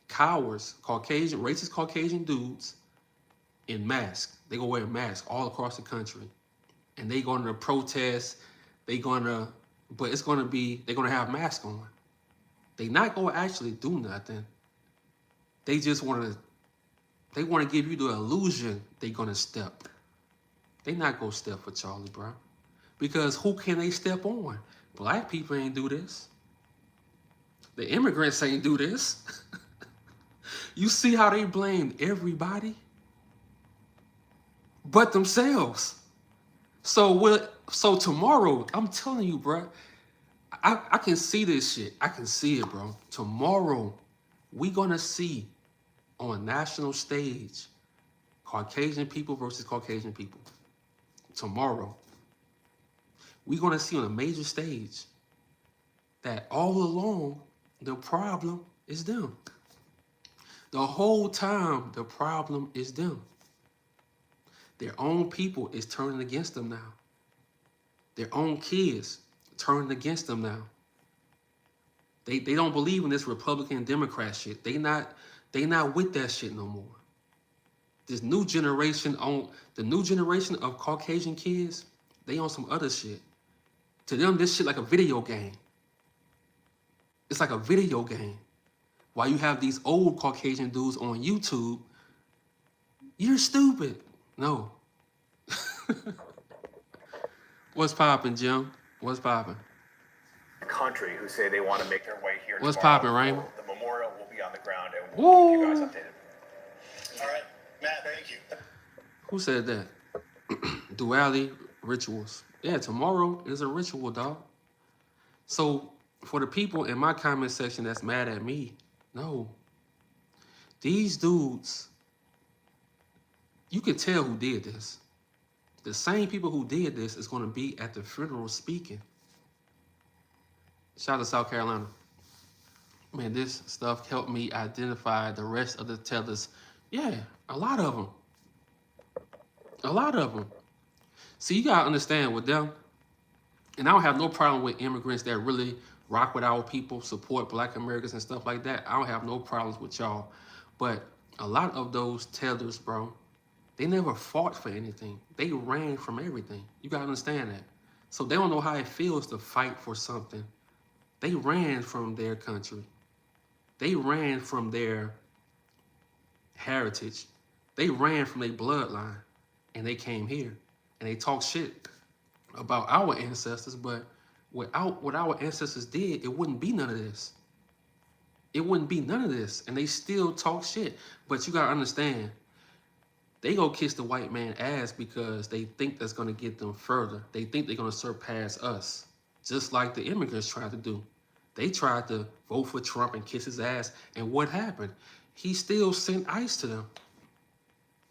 cowards, Caucasian, racist Caucasian dudes in masks. They gonna wear masks all across the country. And they gonna protest, but it's gonna be, they're gonna have masks on. They not gonna actually do nothing. They just wanna give you the illusion they gonna step. They not gonna step for Charlie Brown. Because who can they step on? Black people ain't do this. The immigrants ain't do this. You see how they blamed everybody but themselves. So tomorrow, I'm telling you, bro, I can see this shit. I can see it, bro. Tomorrow, we gonna see on a national stage Caucasian people versus Caucasian people. Tomorrow, we gonna see on a major stage that all along the problem is them. The whole time the problem is them. Their own people is turning against them now. Their own kids turning against them now. They don't believe in this Republican Democrat shit. They not with that shit no more. This new generation of Caucasian kids, they on some other shit. To them, this shit like a video game. It's like a video game. While you have these old Caucasian dudes on YouTube, you're stupid. No. What's poppin', Jim? What's poppin'? Country who say they want to make their way here. What's tomorrow. poppin', Raymond? The memorial will be on the ground, and we'll keep you guys updated. All right, Matt, thank you. Who said that? Duality rituals. Yeah, tomorrow is a ritual, dog. So for the people in my comment section that's mad at me, no. These dudes, you can tell who did this. The same people who did this is going to be at the funeral speaking. Shout out to South Carolina. Man, this stuff helped me identify the rest of the tellers. Yeah, a lot of them. A lot of them. See, you got to understand with them, and I don't have no problem with immigrants that really rock with our people, support Black Americans and stuff like that. I don't have no problems with y'all. But a lot of those tellers, bro, they never fought for anything. They ran from everything. You got to understand that. So they don't know how it feels to fight for something. They ran from their country. They ran from their heritage. They ran from their bloodline. And they came here. And they talk shit about our ancestors. But without what our ancestors did, it wouldn't be none of this. It wouldn't be none of this. And they still talk shit. But you got to understand, they go kiss the white man ass because they think that's going to get them further. They think they're going to surpass us, just like the immigrants tried to do. They tried to vote for Trump and kiss his ass, and what happened? He still sent ICE to them.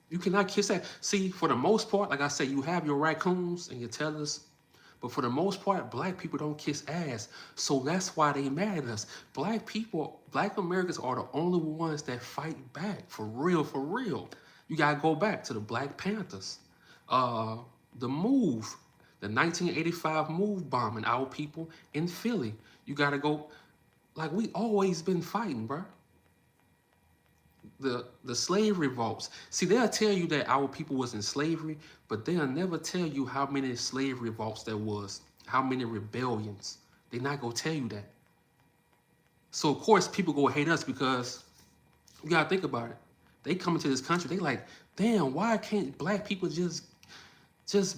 You cannot kiss that. See, for the most part, like I say, you have your raccoons and your tellers, but for the most part, Black people don't kiss ass. So that's why they mad at us. Black people, Black Americans are the only ones that fight back, for real, for real. You gotta go back to the Black Panthers, the move, the 1985 move bombing our people in Philly. You gotta go, like we always been fighting, bro. The slave revolts. See, they'll tell you that our people was in slavery, but they'll never tell you how many slave revolts there was, how many rebellions. They're not gonna tell you that. So of course people go hate us because you gotta think about it. They come into this country, they like, damn, why can't Black people just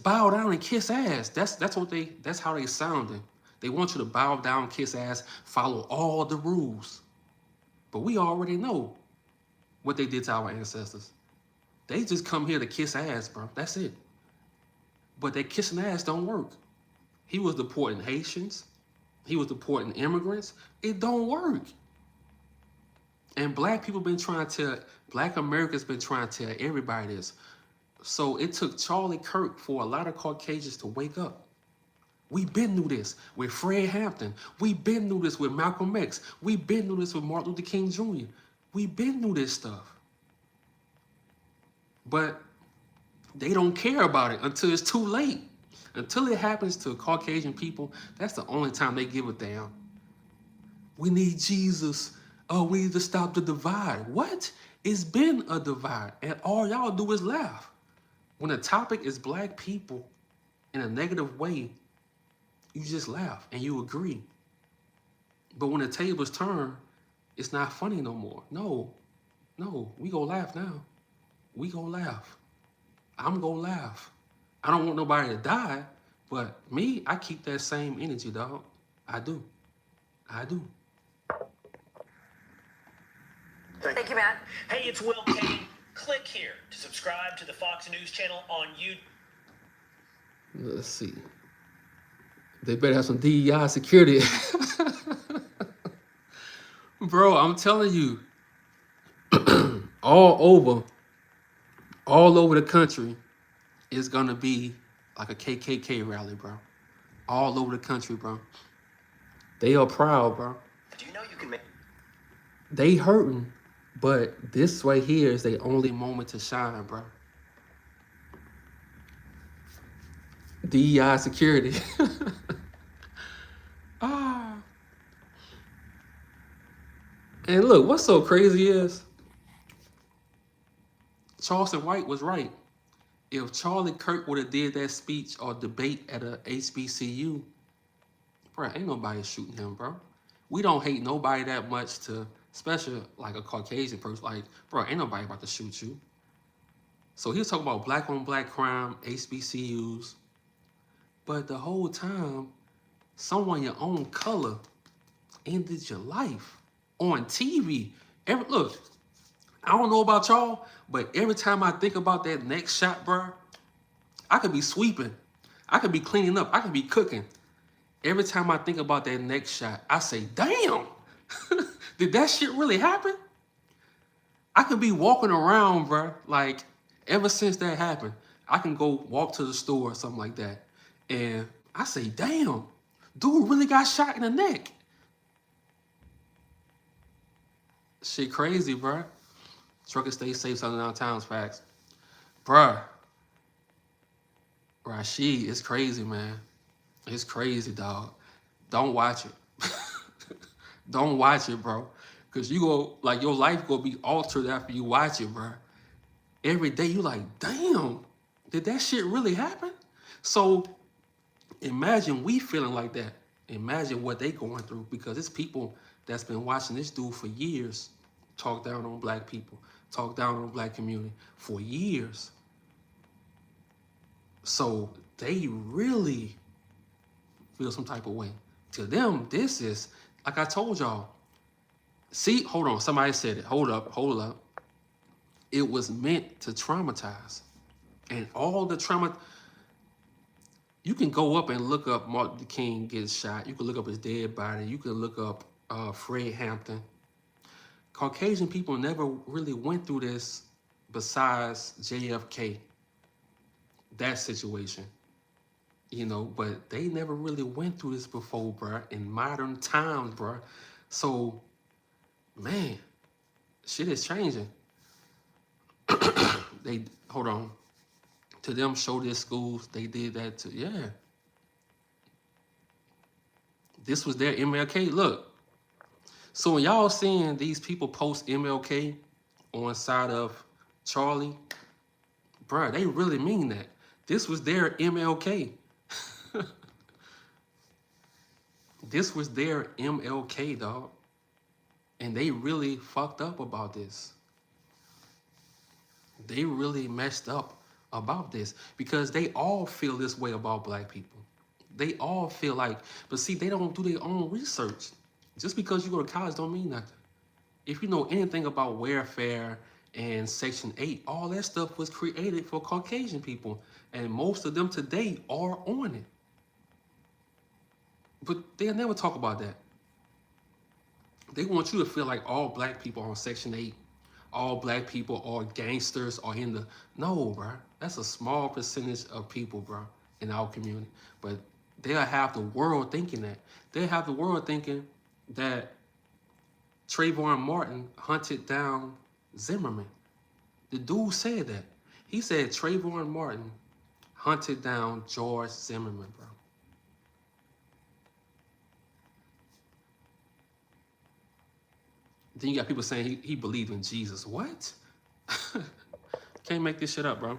bow down and kiss ass? That's how they sounding. They want you to bow down, kiss ass, follow all the rules. But we already know what they did to our ancestors. They just come here to kiss ass, bro. That's it. But that kissing ass don't work. He was deporting Haitians. He was deporting immigrants. It don't work. And Black people been trying to, Black Americans been trying to tell everybody this. So it took Charlie Kirk for a lot of Caucasians to wake up. We been through this with Fred Hampton. We been through this with Malcolm X. We been through this with Martin Luther King Jr. We been through this stuff. But they don't care about it until it's too late. Until it happens to Caucasian people, that's the only time they give a damn. We need Jesus. Oh, we need to stop the divide. What? It's been a divide, and all y'all do is laugh. When the topic is black people in a negative way, you just laugh and you agree. But when the tables turn, it's not funny no more. No, we gonna laugh now. We gonna laugh. I'm gonna laugh. I don't want nobody to die, but me, I keep that same energy, dog. I do. Thank you, Matt. Hey, it's Will Kane. Click here to subscribe to the Fox News channel on YouTube. Let's see. They better have some DEI security. Bro, I'm telling you, all over the country, it's gonna be like a KKK rally, bro. All over the country, bro. They are proud, bro. Do you know you can make... They hurting, but this right here is their only moment to shine, bro. DEI security. And look, what's so crazy is Charleston White was right. If Charlie Kirk would have did that speech or debate at a HBCU, bro, ain't nobody shooting him, bro. We don't hate nobody that much to, especially like a Caucasian person, like, bro, ain't nobody about to shoot you. So he was talking about black on black crime, HBCUs, but the whole time, someone your own color ended your life on TV. Look, I don't know about y'all, but every time I think about that next shot, bro, I could be sweeping, I could be cleaning up, I could be cooking. Every time I think about that next shot, I say, damn, did that shit really happen? I could be walking around, bro, like ever since that happened, I can go walk to the store or something like that. And I say, damn, dude really got shot in the neck. Shit crazy, bro. Trucker stay safe, Southern Downtown's facts. Bruh. Rashid, it's crazy, man. It's crazy, dog. Don't watch it. Don't watch it, bro. Because you go, like, your life gonna be altered after you watch it, bro. Every day you like, damn, did that shit really happen? So imagine we feeling like that. Imagine what they going through, because it's people that's been watching this dude for years talk down on black people, talk down on the black community for years. So they really feel some type of way. To them, this is, like I told y'all, see, hold on, somebody said it. Hold up. It was meant to traumatize. And all the trauma, you can go up and look up Martin Luther King gets shot. You can look up his dead body. You can look up Fred Hampton. Caucasian people never really went through this besides JFK, that situation. You know, but they never really went through this before, bruh, in modern times, bruh. So, man, shit is changing. Hold on. To them, show their schools, they did that too. Yeah. This was their MLK. Look. So when y'all seeing these people post MLK on side of Charlie, bruh, they really mean that. This was their MLK. This was their MLK, dog. And they really fucked up about this. They really messed up about this because they all feel this way about black people. They all feel like, but see, they don't do their own research. Just because you go to college don't mean nothing. If you know anything about welfare and Section 8, all that stuff was created for Caucasian people. And most of them today are on it. But they'll never talk about that. They want you to feel like all black people are on Section 8. All black people are gangsters or in the... No, bro. That's a small percentage of people, bro, in our community. But they'll have the world thinking that. They'll have the world thinking that Trayvon Martin hunted down Zimmerman. The dude said that. He said Trayvon Martin hunted down George Zimmerman, bro. Then you got people saying he believed in Jesus. What? Can't make this shit up, bro.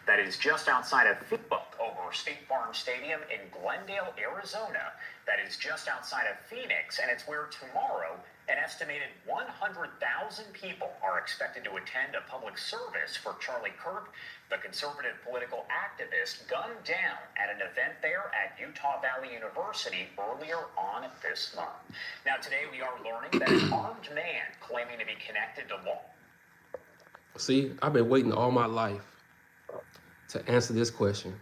That is just outside of over State Farm Stadium in Glendale, Arizona. That is just outside of Phoenix, and it's where tomorrow an estimated 100,000 people are expected to attend a public service for Charlie Kirk, the conservative political activist gunned down at an event there at Utah Valley University earlier on this month. Now, today we are learning that an armed man claiming to be connected to law. See, I've been waiting all my life to answer this question.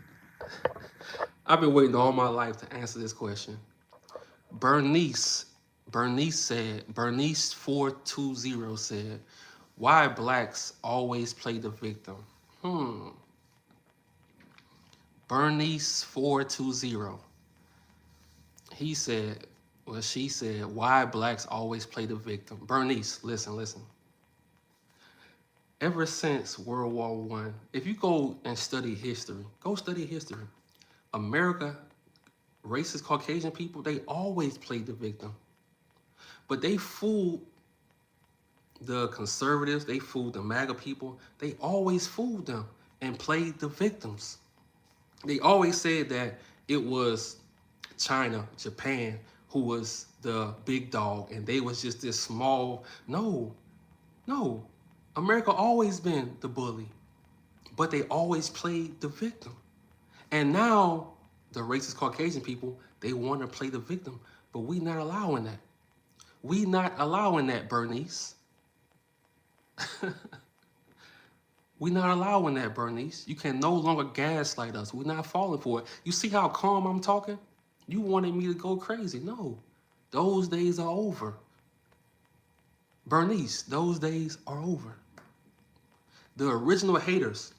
I've been waiting all my life to answer this question. Bernice 420 said, why blacks always play the victim? Bernice 420. She said, why blacks always play the victim? Bernice, listen. Ever since World War I, if you go and study history, America, racist Caucasian people, they always played the victim. But they fooled the conservatives, they fooled the MAGA people, they always fooled them and played the victims. They always said that it was China, Japan, who was the big dog, and they was just this small. No. America always been the bully, but they always played the victim. And now the racist Caucasian people, they want to play the victim, but we not allowing that. We not allowing that, Bernice. We not allowing that, Bernice. You can no longer gaslight us. We're not falling for it. You see how calm I'm talking? You wanted me to go crazy. No, those days are over. Bernice, those days are over. The original haters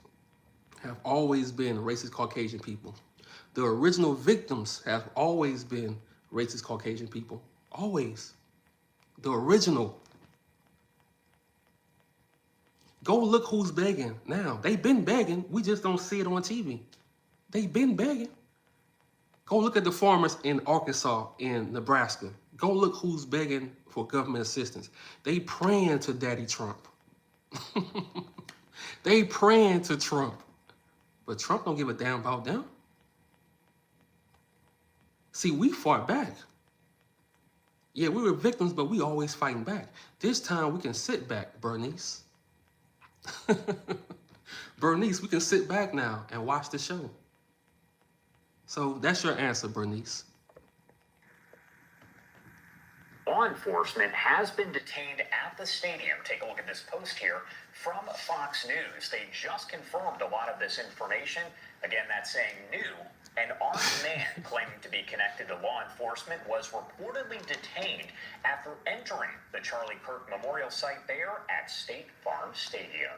have always been racist Caucasian people. The original victims have always been racist Caucasian people. Always. The original. Go look who's begging now. They've been begging. We just don't see it on TV. They've been begging. Go look at the farmers in Arkansas, in Nebraska. Go look who's begging for government assistance. They praying to Daddy Trump. They praying to Trump. But Trump don't give a damn about them. See, we fought back. Yeah, we were victims, but we always fighting back. This time we can sit back, Bernice. Bernice, we can sit back now and watch the show. So that's your answer, Bernice. Law enforcement has been detained at the stadium. Take a look at this post here from Fox News. They just confirmed a lot of this information. Again, that's saying new. An armed man claiming to be connected to law enforcement was reportedly detained after entering the Charlie Kirk Memorial site there at State Farm Stadium.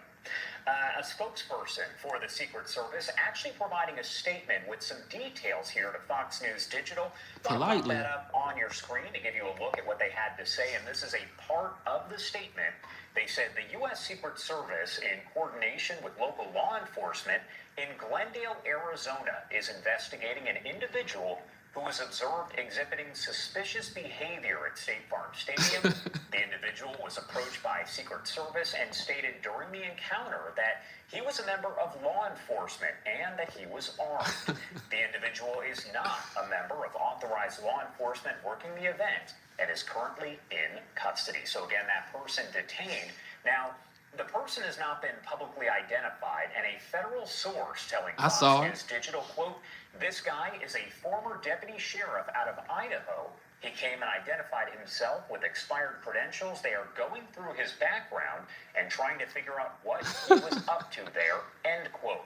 A spokesperson for the Secret Service actually providing a statement with some details here to Fox News Digital. I'll put that up on your screen to give you a look at what they had to say, and this is a part of the statement. They said the U.S. Secret Service, in coordination with local law enforcement in Glendale, Arizona, is investigating an individual who was observed exhibiting suspicious behavior at State Farm Stadium. The individual was approached by Secret Service and stated during the encounter that he was a member of law enforcement and that he was armed. The individual is not a member of authorized law enforcement working the event and is currently in custody. So again, that person detained. Now, the person has not been publicly identified, and a federal source telling Fox News Digital, quote, this guy is a former deputy sheriff out of Idaho. He came and identified himself with expired credentials. They are going through his background and trying to figure out what he was up to there, end quote.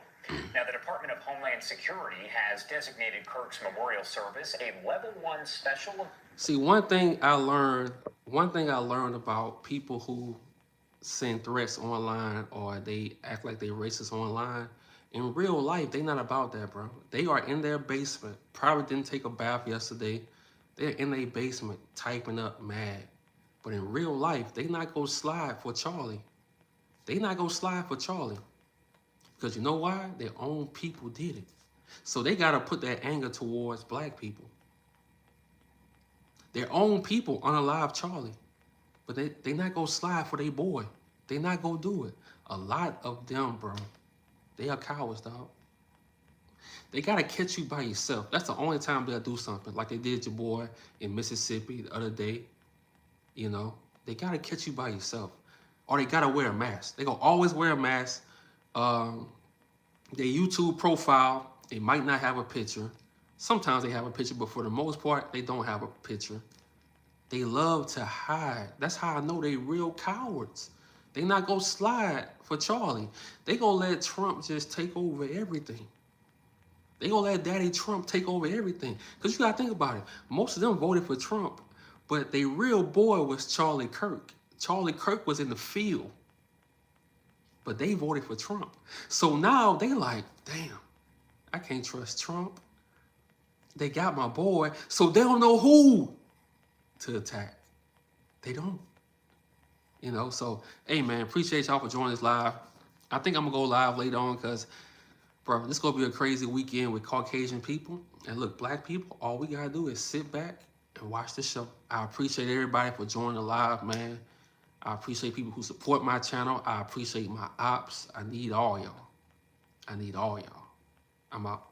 Now, the Department of Homeland Security has designated Kirk's memorial service a level 1 special. See, one thing I learned about people who send threats online or they act like they're racist online, in real life, they not about that, bro. They are in their basement, probably didn't take a bath yesterday. They're in their basement typing up mad. But in real life, they not gonna slide for Charlie. They not gonna slide for Charlie. Because you know why? Their own people did it. So they got to put that anger towards black people. Their own people unalive Charlie. But they not going to slide for their boy. They not going to do it. A lot of them, bro, they are cowards, dog. They got to catch you by yourself. That's the only time they'll do something. Like they did your boy in Mississippi the other day. You know, they got to catch you by yourself. Or they got to wear a mask. They going to always wear a mask. Their YouTube profile, they might not have a picture. Sometimes they have a picture, but for the most part, they don't have a picture. They love to hide. That's how I know they real cowards. They not gonna slide for Charlie. They gonna let Trump just take over everything. They gonna let Daddy Trump take over everything. Because you gotta think about it. Most of them voted for Trump, but their real boy was Charlie Kirk. Charlie Kirk was in the field, but they voted for Trump. So now they like, damn, I can't trust Trump. They got my boy, so they don't know who to attack. They don't. You know, so, hey, man, appreciate y'all for joining this live. I think I'm going to go live later on because, bro, this is going to be a crazy weekend with Caucasian people. And look, black people, all we got to do is sit back and watch the show. I appreciate everybody for joining the live, man. I appreciate people who support my channel. I appreciate my ops. I need all y'all. I need all y'all. I'm out.